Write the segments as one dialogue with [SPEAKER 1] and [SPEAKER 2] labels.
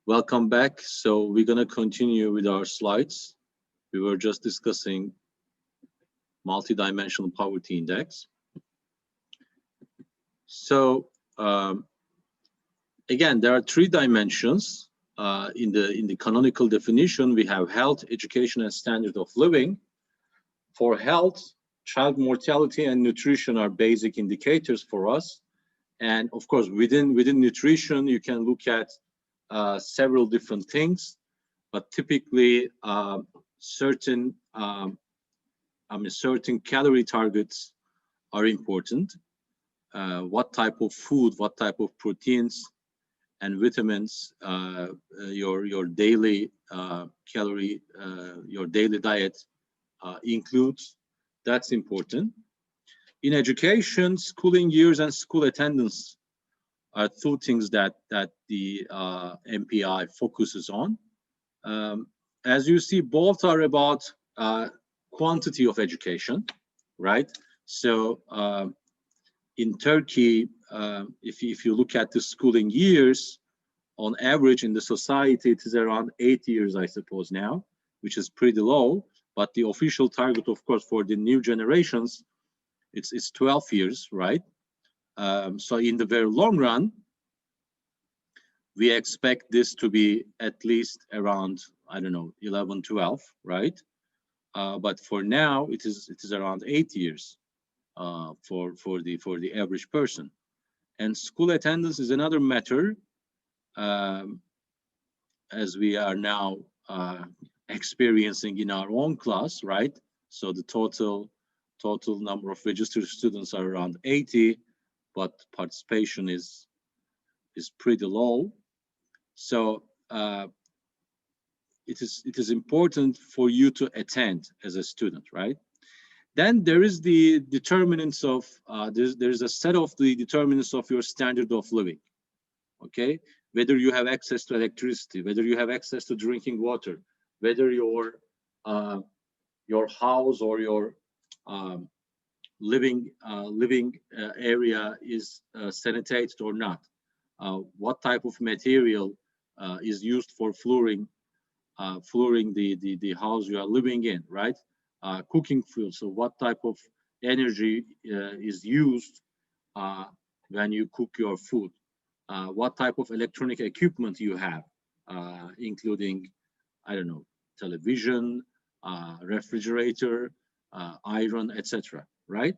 [SPEAKER 1] Welcome back. So we're going to continue with our slides. We were just discussing multidimensional poverty index. So again, there are three dimensions in the canonical definition. We have health, education, and standard of living. For health, child mortality and nutrition are basic indicators for us. And of course, within nutrition, you can look at several different things, but typically certain calorie targets are important. What type of food, what type of proteins and vitamins your daily calorie, your daily diet includes. That's important. In education, schooling years and school attendance are two things that the MPI focuses on. As you see, both are about quantity of education, right? So in Turkey, if you look at the schooling years, on average in the society, it is around 8 years, I suppose now, which is pretty low. But the official target, of course, for the new generations, it's 12 years, right? So in the very long run, we expect this to be at least around, I don't know, 11, 12, right? But for now, it is around 8 years for the average person. And school attendance is another matter, as we are now experiencing in our own class, right? So the total number of registered students are around 80, but participation is pretty low. So it is important for you to attend as a student, right? Then there is the determinants of there's a set of the determinants of your standard of living. Okay, whether you have access to electricity, whether you have access to drinking water, whether your house or your living area is sanitated or not, what type of material is used for flooring the house you are living in, right? Cooking fuel, so what type of energy is used when you cook your food, what type of electronic equipment you have, including, I don't know, television, refrigerator, iron, etc., right?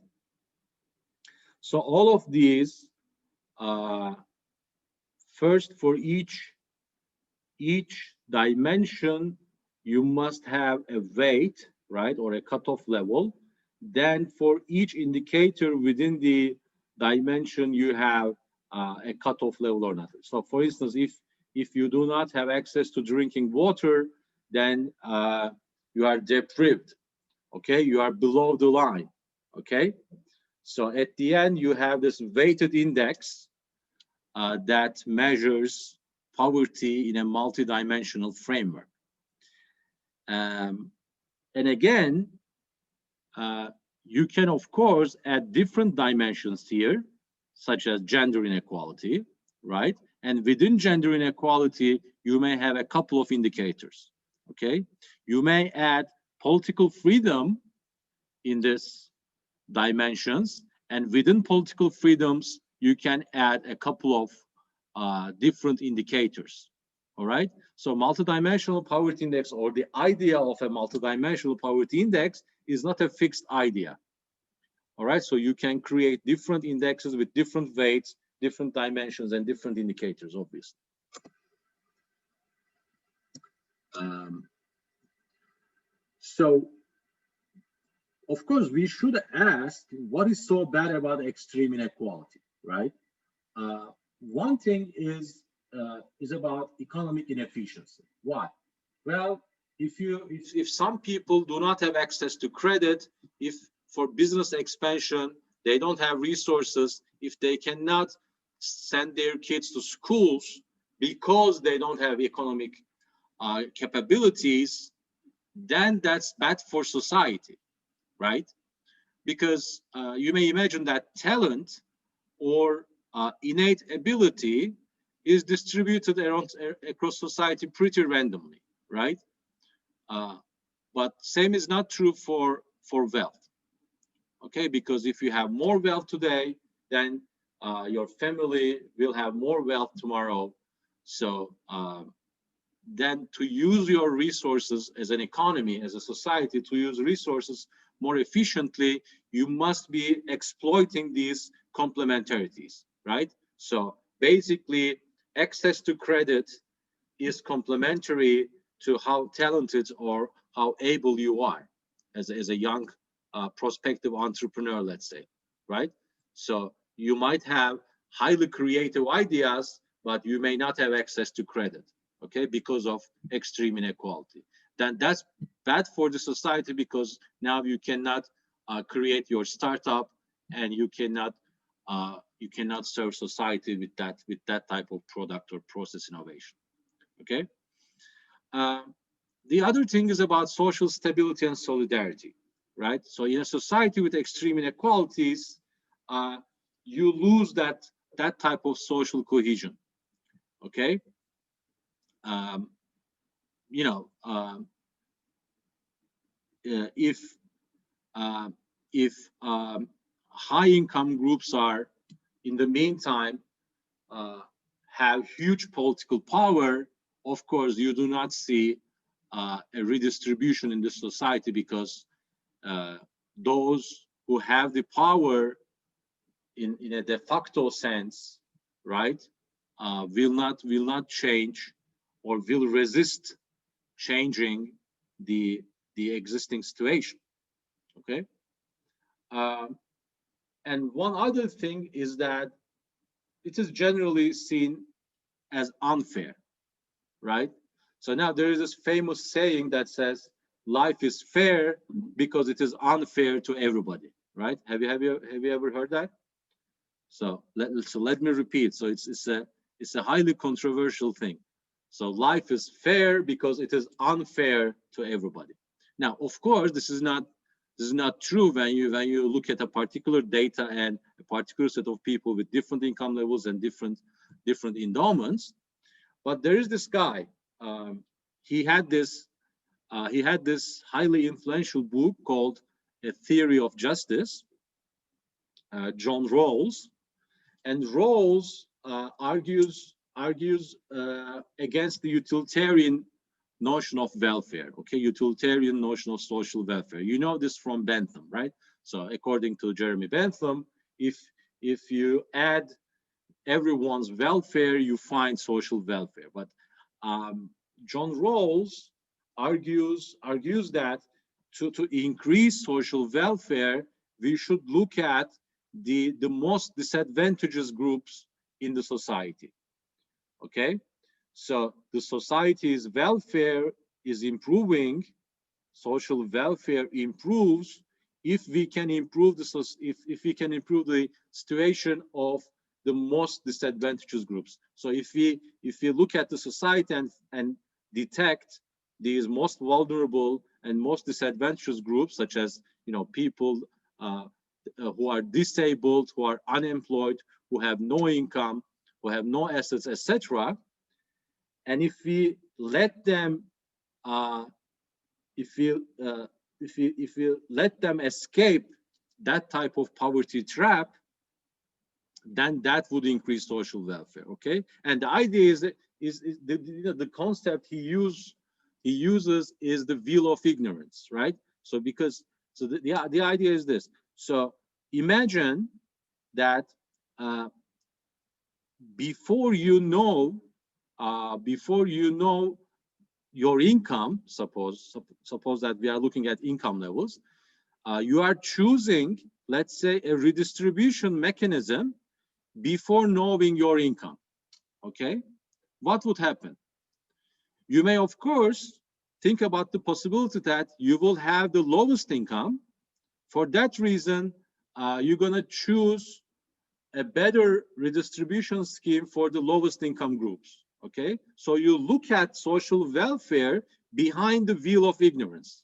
[SPEAKER 1] So all of these, first, for each dimension, you must have a weight, right, or a cutoff level. Then for each indicator within the dimension, you have a cutoff level or not. So for instance, if you do not have access to drinking water, then you are deprived, okay? You are below the line, okay? So at the end, you have this weighted index that measures poverty in a multidimensional framework. And again, you can, of course, add different dimensions here, such as gender inequality, right? And within gender inequality, you may have a couple of indicators, okay? You may add political freedom in this dimensions, and within political freedoms, you can add a couple of different indicators, all right? So multidimensional poverty index, or the idea of a multidimensional poverty index, is not a fixed idea, all right? So you can create different indexes with different weights, different dimensions, and different indicators, obviously. So, of course, we should ask, what is so bad about extreme inequality, right? One thing is about economic inefficiency. Why? Well, if some people do not have access to credit, if for business expansion they don't have resources, if they cannot send their kids to schools because they don't have economic capabilities, then that's bad for society, right? Because you may imagine that talent or innate ability is distributed around across society pretty randomly, right? But same is not true for wealth, okay? Because if you have more wealth today, then your family will have more wealth tomorrow. So then to use your resources as an economy, as a society, to use resources more efficiently, you must be exploiting these complementarities, right? So basically, access to credit is complementary to how talented or how able you are as a young prospective entrepreneur, let's say, right? So you might have highly creative ideas, but you may not have access to credit, okay, because of extreme inequality. Then that's bad for the society, because now you cannot create your startup, and you cannot serve society with that type of product or process innovation. Okay. The other thing is about social stability and solidarity, right? So in a society with extreme inequalities, you lose that type of social cohesion. Okay. Um, you know, if uh, if high income groups are, in the meantime, have huge political power, of course, you do not see a redistribution in the society, because those who have the power in a de facto sense, right, will not change, or will resist changing the existing situation. Okay. Um, and one other thing is that it is generally seen as unfair, right? So now there is this famous saying that says, life is fair because it is unfair to everybody, right? Have you ever heard that? So let me repeat. So it's a highly controversial thing. So life is fair because it is unfair to everybody. Now, of course, this is not true when you look at a particular data and a particular set of people with different income levels and different endowments. But there is this guy. He had this highly influential book called A Theory of Justice. John Rawls, and Rawls argues against the utilitarian notion of welfare. Okay, utilitarian notion of social welfare. You know this from Bentham, right? So according to Jeremy Bentham, if you add everyone's welfare, you find social welfare. But John Rawls argues that to increase social welfare, we should look at the most disadvantaged groups in the society. Okay, so the society's welfare is improving, social welfare improves if we can improve if we can improve the situation of the most disadvantaged groups. So if we look at the society and detect these most vulnerable and most disadvantaged groups, such as people who are disabled, who are unemployed, who have no income, who have no assets, etc., and if we let them if we let them escape that type of poverty trap, then that would increase social welfare. Okay, and the idea is the concept he uses is the veil of ignorance, right? So the idea is this. So imagine that before you know your income, suppose that we are looking at income levels, you are choosing, let's say, a redistribution mechanism before knowing your income. Okay, what would happen? You may, of course, think about the possibility that you will have the lowest income. For that reason, you're going to choose a better redistribution scheme for the lowest income groups. Okay, so you look at social welfare behind the veil of ignorance.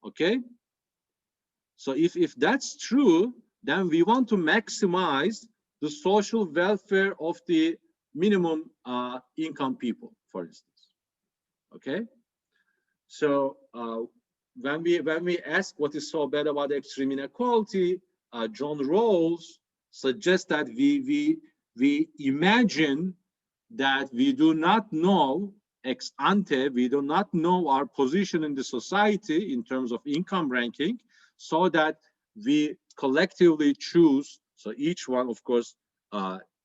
[SPEAKER 1] Okay, so if that's true, then we want to maximize the social welfare of the minimum income people, for instance. Okay, so when we ask what is so bad about extreme inequality, John Rawls suggests that we imagine that we do not know ex ante, we do not know our position in the society in terms of income ranking, so that we collectively choose. So each one, of course,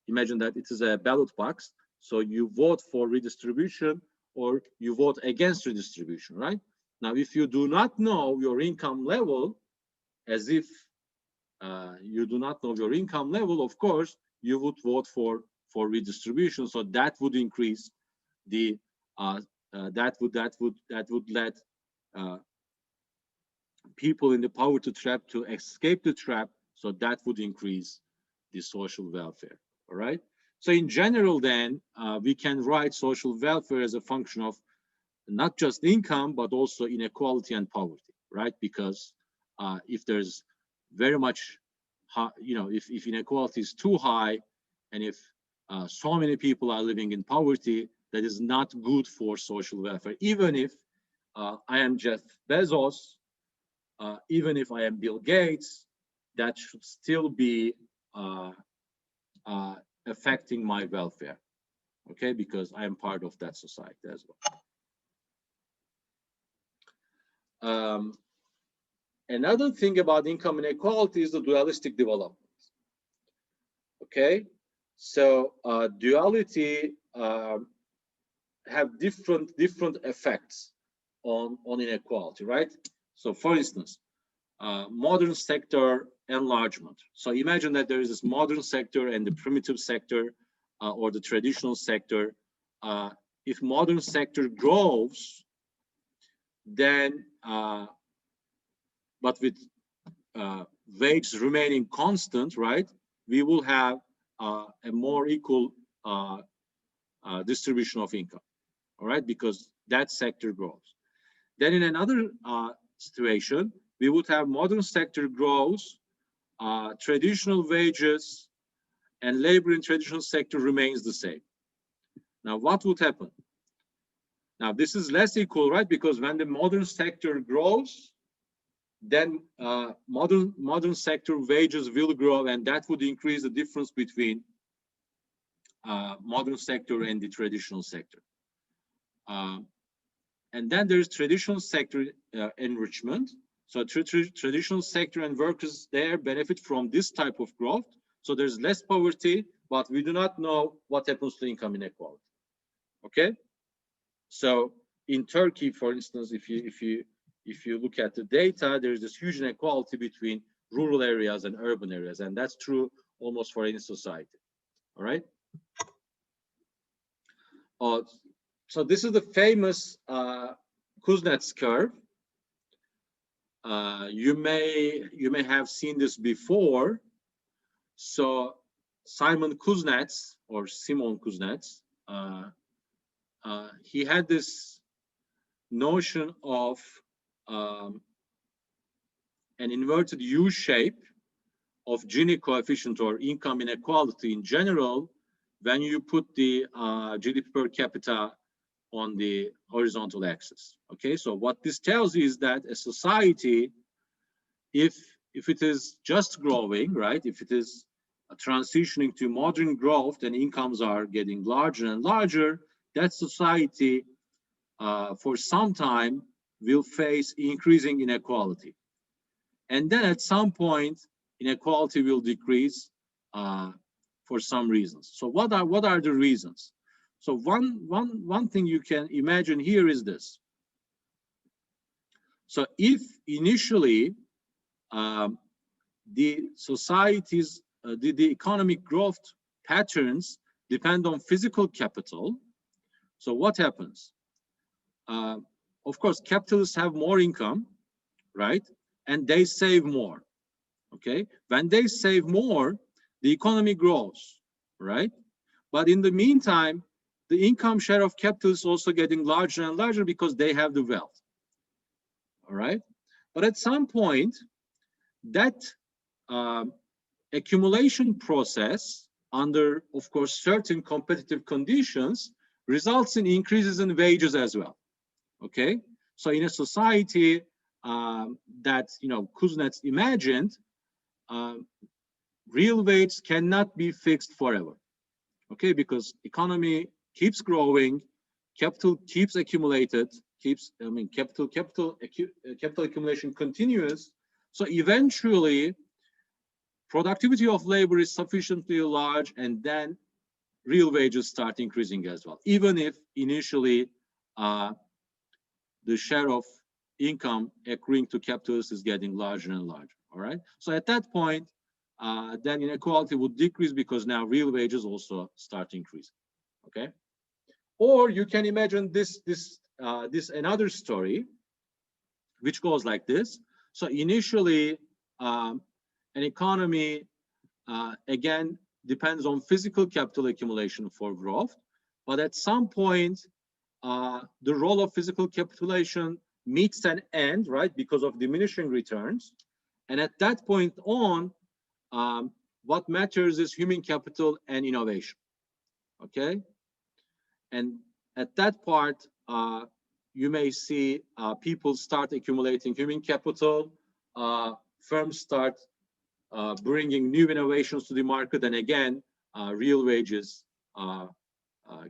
[SPEAKER 1] imagine that it is a ballot box. So you vote for redistribution or you vote against redistribution, right? Now, if you do not know your income level, as if you do not know your income level, of course, you would vote for redistribution. So that would increase the that would let people in the poverty trap to escape the trap. So that would increase the social welfare. All right. So in general, then we can write social welfare as a function of not just income, but also inequality and poverty, right? Because if there's very much, if inequality is too high, and if so many people are living in poverty, that is not good for social welfare. Even if I am Jeff Bezos, even if I am Bill Gates, that should still be affecting my welfare, okay? Because I am part of that society as well. Another thing about income inequality is the dualistic development. Okay, so duality have different effects on inequality, right? So, for instance, modern sector enlargement. So imagine that there is this modern sector and the primitive sector or the traditional sector. If modern sector grows, then but with wages remaining constant, right, we will have a more equal distribution of income, all right, because that sector grows. Then in another situation, we would have modern sector grows, traditional wages and labor in traditional sector remains the same. Now, what would happen? Now, this is less equal, right, because when the modern sector grows, then modern sector wages will grow, and that would increase the difference between modern sector and the traditional sector. And then there's traditional sector enrichment. So traditional sector and workers there benefit from this type of growth. So there's less poverty, but we do not know what happens to income inequality. Okay. So in Turkey, for instance, if you look at the data, there's this huge inequality between rural areas and urban areas, and that's true almost for any society. All right. So this is the famous Kuznets curve. You may have seen this before. So Simon Kuznets, or Simon Kuznets, he had this notion of an inverted U shape of Gini coefficient or income inequality in general when you put the GDP per capita on the horizontal axis. Okay, so what this tells you is that a society, if it is just growing, right, if it is transitioning to modern growth and incomes are getting larger and larger, that society for some time will face increasing inequality. And then at some point, inequality will decrease for some reasons. So what are the reasons? So one thing you can imagine here is this. So if initially the society's the economic growth patterns depend on physical capital, so what happens? Of course, capitalists have more income, right? And they save more. Okay, when they save more, the economy grows, right? But in the meantime, the income share of capitalists also getting larger and larger because they have the wealth. All right, but at some point, that accumulation process under, of course, certain competitive conditions, results in increases in wages as well. Okay, so in a society that Kuznets imagined, real wages cannot be fixed forever. Okay, because economy keeps growing, capital keeps accumulated, capital accumulation continues. So eventually, productivity of labor is sufficiently large, and then real wages start increasing as well, even if initially the share of income accruing to capitalists is getting larger and larger. All right. So at that point, then inequality would decrease because now real wages also start increasing. Okay. Or you can imagine this another story, which goes like this. So initially, an economy again depends on physical capital accumulation for growth, but at some point, the role of physical capitalization meets an end, right, because of diminishing returns. And at that point on, what matters is human capital and innovation. Okay. And at that part, you may see people start accumulating human capital, firms start bringing new innovations to the market, and again, real wages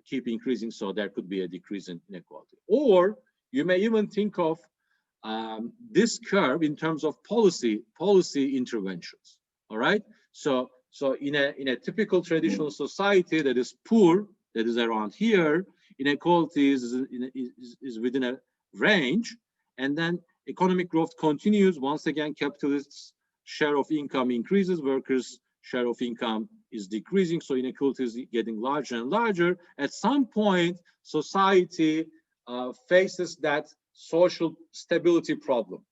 [SPEAKER 1] keep increasing, so there could be a decrease in inequality. Or you may even think of this curve in terms of policy interventions. All right. So in a typical traditional society that is poor, that is around here, inequality is within a range, and then economic growth continues. Once again, capitalists' share of income increases, workers' share of income is decreasing, so inequality is getting larger and larger. At some point, society faces that social stability problem,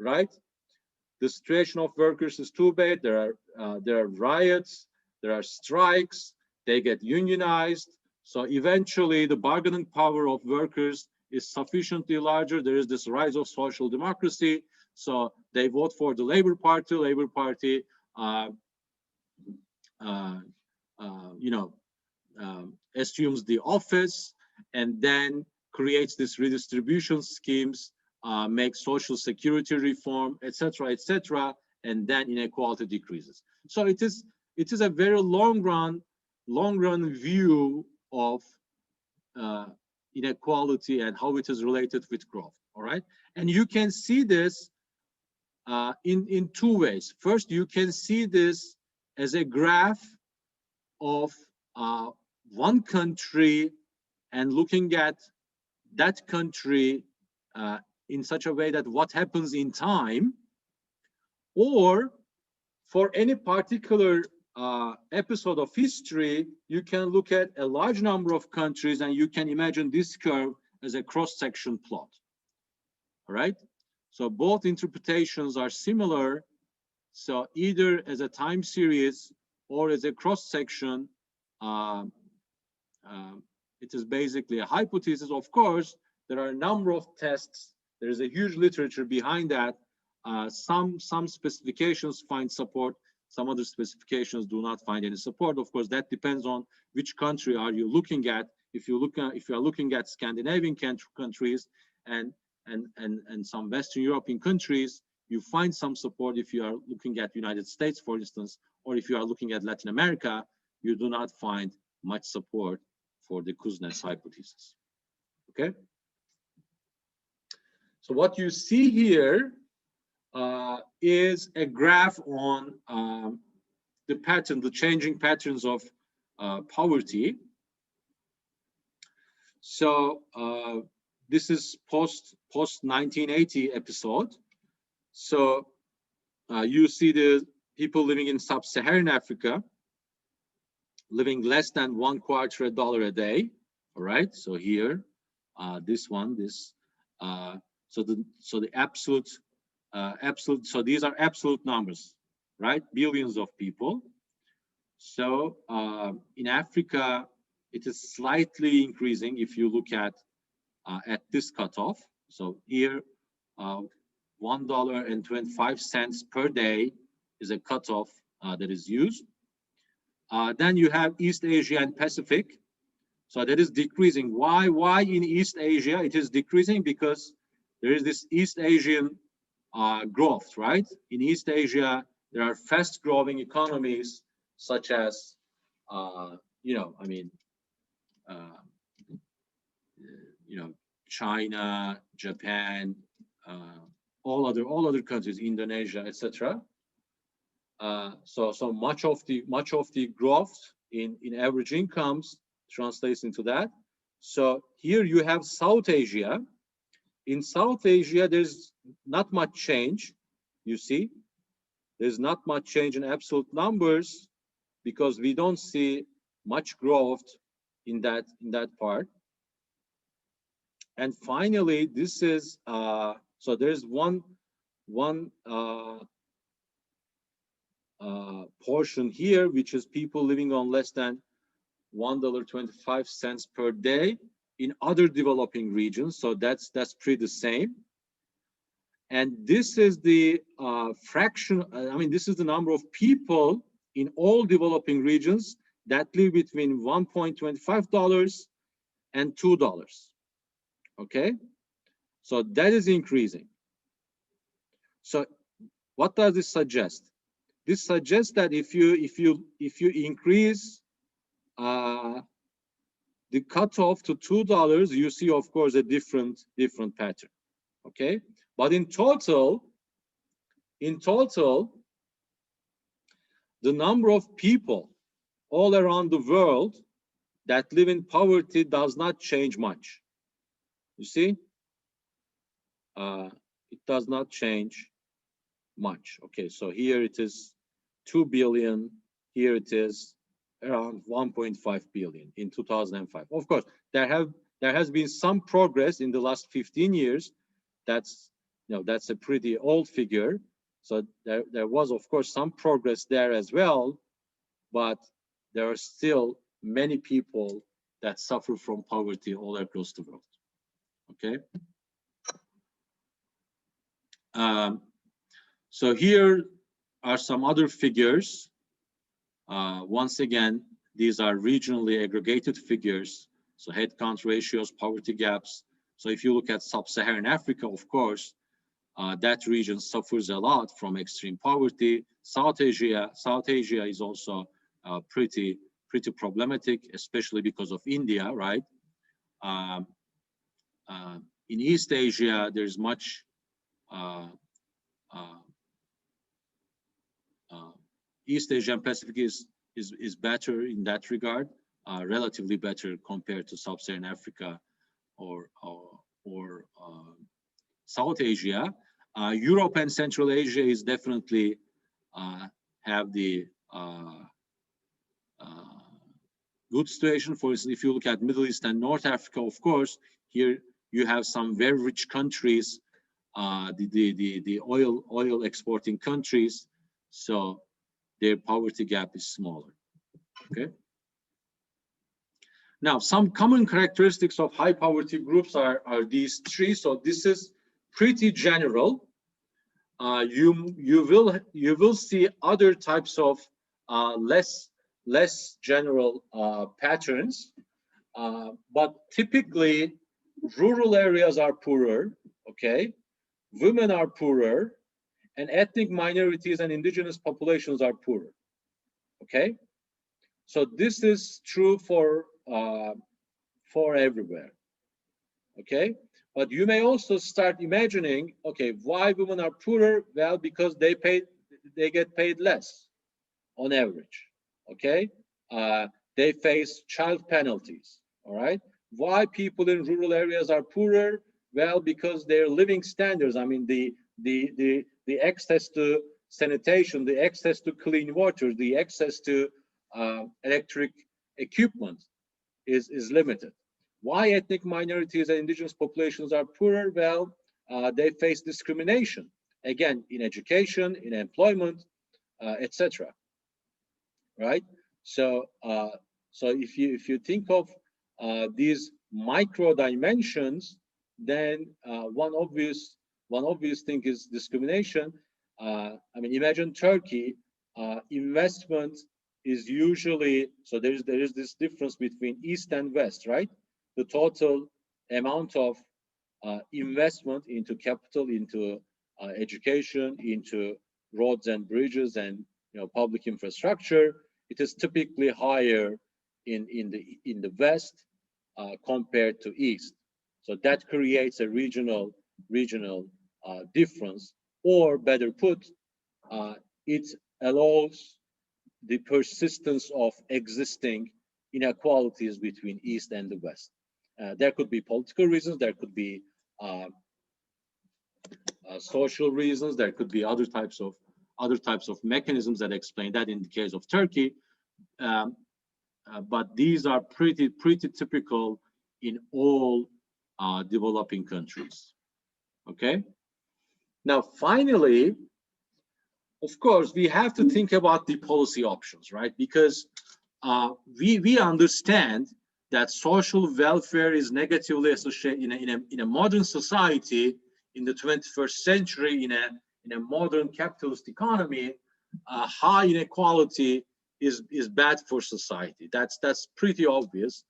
[SPEAKER 1] right? The situation of workers is too bad. There are riots, there are strikes, they get unionized. So eventually, the bargaining power of workers is sufficiently larger. There is this rise of social democracy. So they vote for the Labour Party. Labour Party, assumes the office, and then creates this redistribution schemes, makes social security reform, etc., etc., and then inequality decreases. So it is a very long run view of inequality and how it is related with growth. All right, and you can see this in two ways. First, you can see this as a graph of one country and looking at that country in such a way that what happens in time, or for any particular episode of history, you can look at a large number of countries and you can imagine this curve as a cross-section plot. All right. So both interpretations are similar. So either as a time series or as a cross-section, it is basically a hypothesis. Of course, there are a number of tests. There is a huge literature behind that. Some specifications find support. Some other specifications do not find any support. Of course, that depends on which country are you looking at. If you are looking at Scandinavian countries and some Western European countries, you find some support. If you are looking at United States, for instance, or if you are looking at Latin America, you do not find much support for the Kuznets hypothesis. Okay. So what you see here is a graph on the changing patterns of poverty. So this is post 1980 episode. So you see the people living in sub-Saharan Africa living less than $0.25 a day. All right. So here, so the absolute. So these are absolute numbers, right? Billions of people. So in Africa, it is slightly increasing if you look at this cutoff. So here, $1.25 per day is a cutoff that is used. Then you have East Asia and Pacific. So that is decreasing. Why in East Asia it is decreasing? Because there is this East Asian growth, right? In East Asia, there are fast-growing economies such as, you know, I mean, uh, you know, China, Japan, all other countries, Indonesia, etc. So much of the growth in average incomes translates into that. So here you have South Asia. In South Asia, there's not much change. You see, there's not much change in absolute numbers because we don't see much growth in that part. And finally, this is so there's one portion here, which is people living on less than $1.25 per day in other developing regions. So that's pretty the same. And this is the fraction, I mean, this is the number of people in all developing regions that live between $1.25 and $2. Okay, so that is increasing. So what does this suggest? This suggests that if you increase the cutoff to $2, you see, of course, a different pattern. Okay, but in total, the number of people all around the world that live in poverty does not change much. You see, it does not change much. Okay, so here it is 2 billion. Here it is around 1.5 billion in 2005. Of course, there has been some progress in the last 15 years. That's, you know, that's a pretty old figure. So there was, of course, some progress there as well, but there are still many people that suffer from poverty all across the world. Okay. So here are some other figures. Once again, these are regionally aggregated figures. So head count ratios, poverty gaps. So if you look at sub-Saharan Africa, of course, that region suffers a lot from extreme poverty. South Asia is also pretty problematic, especially because of India, right? In East Asia, there's much East Asia and Pacific is better in that regard, relatively better compared to Sub-Saharan Africa or South Asia. Europe and Central Asia is definitely have the good situation. For instance, if you look at Middle East and North Africa, of course, here you have some very rich countries, the oil exporting countries, so their poverty gap is smaller. Okay. Now, some common characteristics of high poverty groups are these three. So this is pretty general. You will see other types of less general patterns, but typically rural areas are poorer. Okay, women are poorer, and ethnic minorities and indigenous populations are poorer. Okay, so this is true for everywhere. Okay, but you may also start imagining, okay, why women are poorer? Well, because they get paid less on average. Okay, they face child penalties. All right, why people in rural areas are poorer? Well, because their living standards, I mean, the access to sanitation, the access to clean water, the access to electric equipment is limited. Why ethnic minorities and indigenous populations are poorer? Well, they face discrimination, again, in education, in employment, etc. Right? So, if you think of these micro dimensions, then one obvious thing is discrimination. I mean, imagine Turkey investment is usually, so there is this difference between East and West, right? The total amount of investment into capital, into education, into roads and bridges, and public infrastructure, it is typically higher in the West compared to East. So that creates a regional difference, or better put, it allows the persistence of existing inequalities between East and the West. There could be political reasons, there could be uh, social reasons, there could be other types of mechanisms that explain that in the case of Turkey. Um, but these are pretty typical in all developing countries. Okay. Now, finally, of course, we have to think about the policy options, right? Because we understand that social welfare is negatively associated in a modern society, in the 21st century, in a modern capitalist economy. High inequality is bad for society. That's pretty obvious.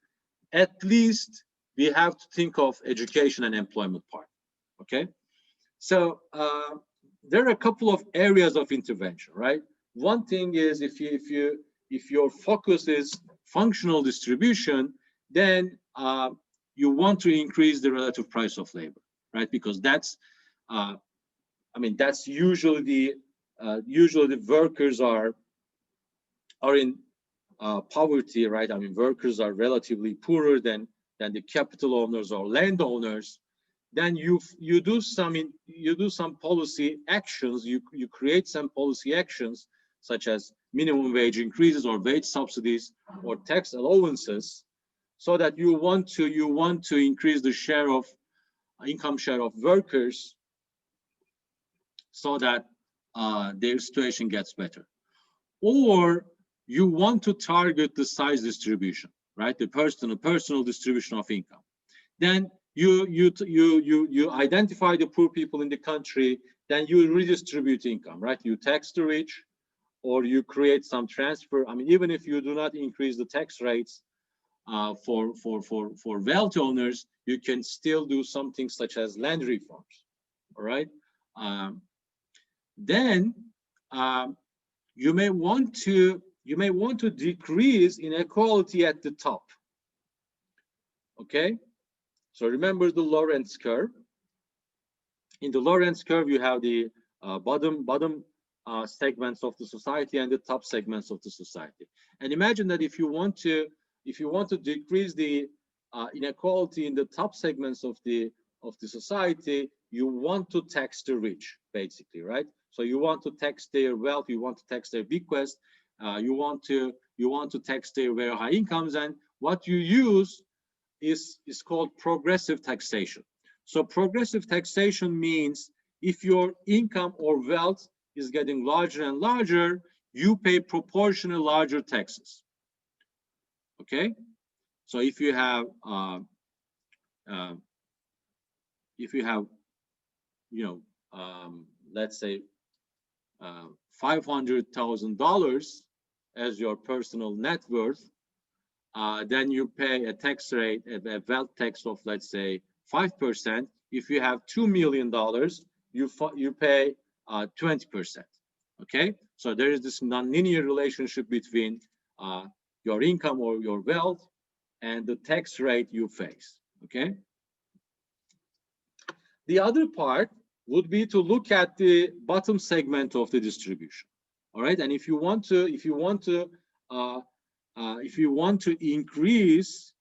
[SPEAKER 1] At least we have to think of education and employment part. Okay, so there are a couple of areas of intervention, right? One thing is, if your focus is functional distribution, then you want to increase the relative price of labor, right? Because that's that's usually the workers are in poverty, right? I mean, workers are relatively poorer than the capital owners or landowners. Then you do some policy actions. You create some policy actions, such as minimum wage increases or wage subsidies or tax allowances, so that you want to increase the share of income share of workers, so that their situation gets better. Or you want to target the size distribution, right? The personal distribution of income. Then you identify the poor people in the country, then you redistribute income, right? You tax the rich, or you create some transfer. I mean, even if you do not increase the tax rates for wealth owners, you can still do something such as land reforms. All right. Then you may want to decrease inequality at the top. Okay. So remember the Lorenz curve. In the Lorenz curve, you have the bottom segments of the society and the top segments of the society. And imagine that if you want to decrease the inequality in the top segments of the society, you want to tax the rich, basically, right? So you want to tax their wealth, you want to tax their bequest, you want to tax their very high incomes, and what you use is called progressive taxation. So progressive taxation means if your income or wealth is getting larger and larger, you pay proportionally larger taxes. Okay, so if you have let's say $500,000 as your personal net worth, then you pay a tax rate, a wealth tax of, let's say, 5%. If you have $2 million, you pay 20%. Okay, so there is this nonlinear relationship between your income or your wealth and the tax rate you face. Okay. The other part would be to look at the bottom segment of the distribution. All right, and if you want to increase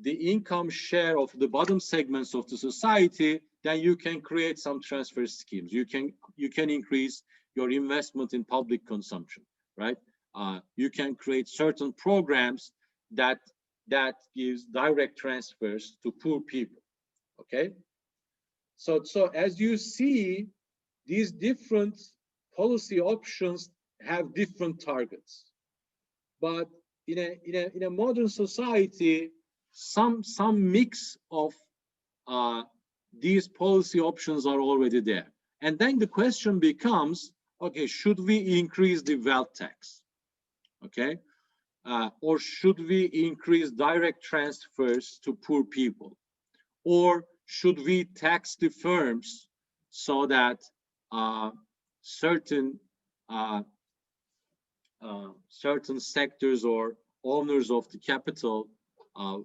[SPEAKER 1] the income share of the bottom segments of the society, then you can create some transfer schemes. You can increase your investment in public consumption, right? You can create certain programs that gives direct transfers to poor people. Okay, so as you see, these different policy options have different targets, but in a modern society, some mix of these policy options are already there. And then the question becomes, okay, should we increase the wealth tax? Okay, or should we increase direct transfers to poor people, or should we tax the firms so that certain certain sectors or owners of the capital, uh,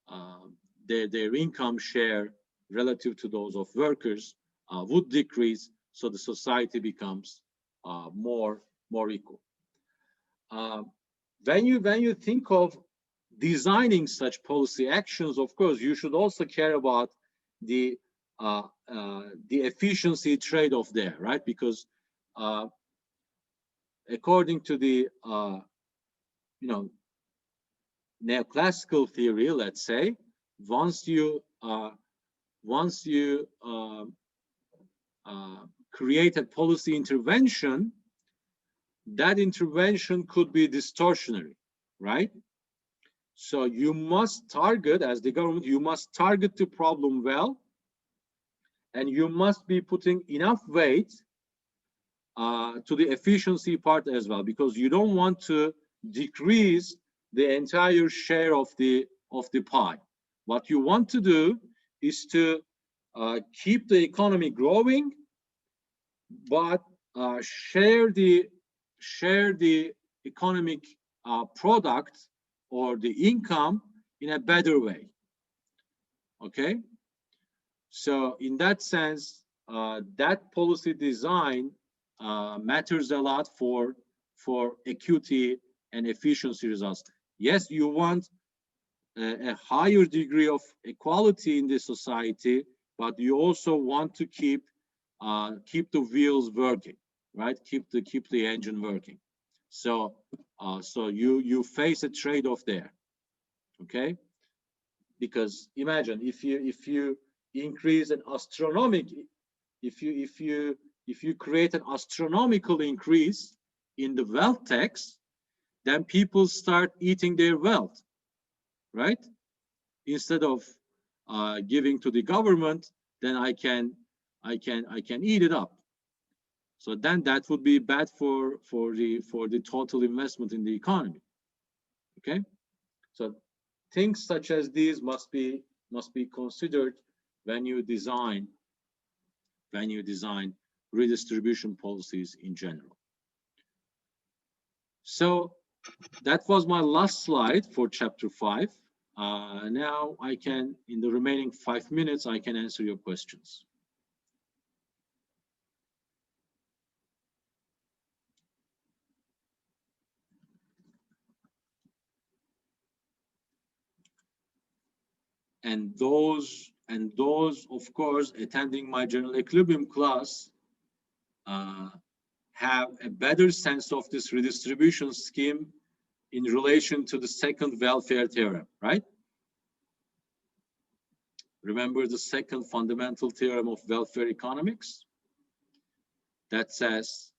[SPEAKER 1] uh, their income share relative to those of workers would decrease, so the society becomes more equal. When you think of designing such policy actions, of course, you should also care about the efficiency trade-off there, right? Because according to the you know, neoclassical theory, let's say, once you create a policy intervention, that intervention could be distortionary, right? So you must target, as the government, you must target the problem well, and you must be putting enough weight to the efficiency part as well, because you don't want to decrease the entire share of the pie. What you want to do is to keep the economy growing, but share the economic product or the income in a better way. Okay, so in that sense, that policy design matters a lot for equity and efficiency results. Yes, you want a higher degree of equality in the society, but you also want to keep the wheels working, right? Keep the engine working. So so you face a trade-off there, okay? Because imagine if you increase an astronomical, if you create an astronomical increase in the wealth tax, then people start eating their wealth, right? Instead of giving to the government, then I can eat it up. So then that would be bad for the total investment in the economy. Okay, so things such as these must be considered when you design redistribution policies in general. So that was my last slide for chapter 5. Now I can, in the remaining 5 minutes, I can answer your questions. And those of course attending my general equilibrium class have a better sense of this redistribution scheme in relation to the second welfare theorem, right? Remember the second fundamental theorem of welfare economics that says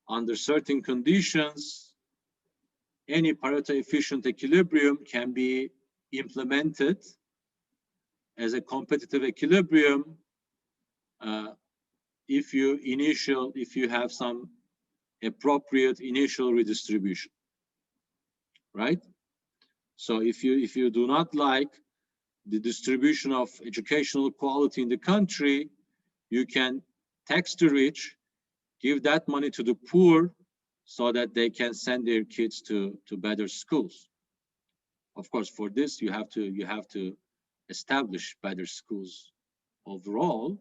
[SPEAKER 1] under certain conditions any Pareto efficient equilibrium can be implemented as a competitive equilibrium if you have some appropriate initial redistribution, right? So if you do not like the distribution of educational quality in the country, you can tax the rich, give that money to the poor so that they can send their kids to better schools. Of course, for this you have to establish better schools overall,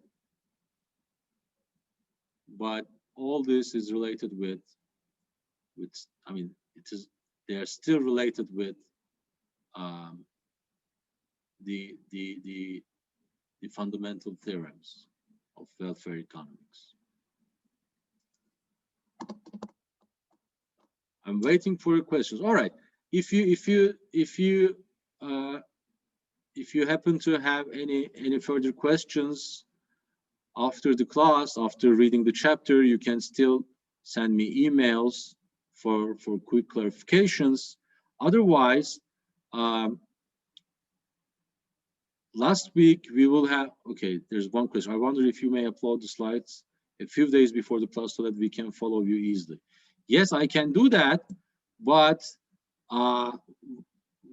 [SPEAKER 1] but all this is related with I mean, they are still related with the fundamental theorems of welfare economics. I'm waiting for your questions. All right, if you happen to have any further questions after the class, after reading the chapter, you can still send me emails for quick clarifications. Otherwise, last week we will have, okay, there's one question. I wonder if you may upload the slides a few days before the class so that we can follow you easily. Yes, I can do that, But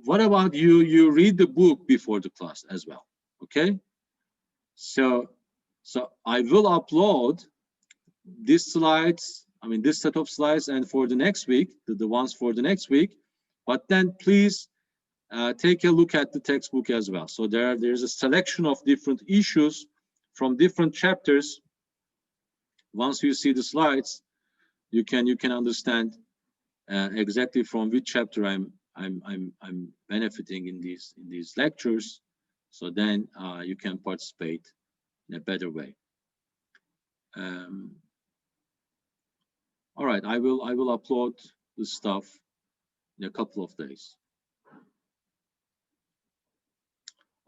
[SPEAKER 1] what about you read the book before the class as well, okay? So I will upload these slides, I mean this set of slides, and for the next week, the ones for the next week. But then please take a look at the textbook as well. So there's a selection of different issues from different chapters. Once you see the slides, you can understand exactly from which chapter I'm benefiting in these lectures. So then you can participate in a better way. All right, I will upload the stuff in a couple of days.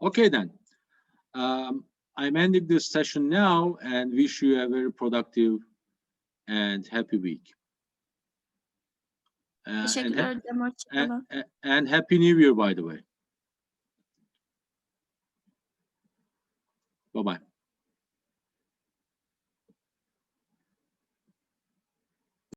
[SPEAKER 1] Okay then. I'm ending this session now and wish you a very productive and happy week. And Happy New Year, by the way. Bye-bye.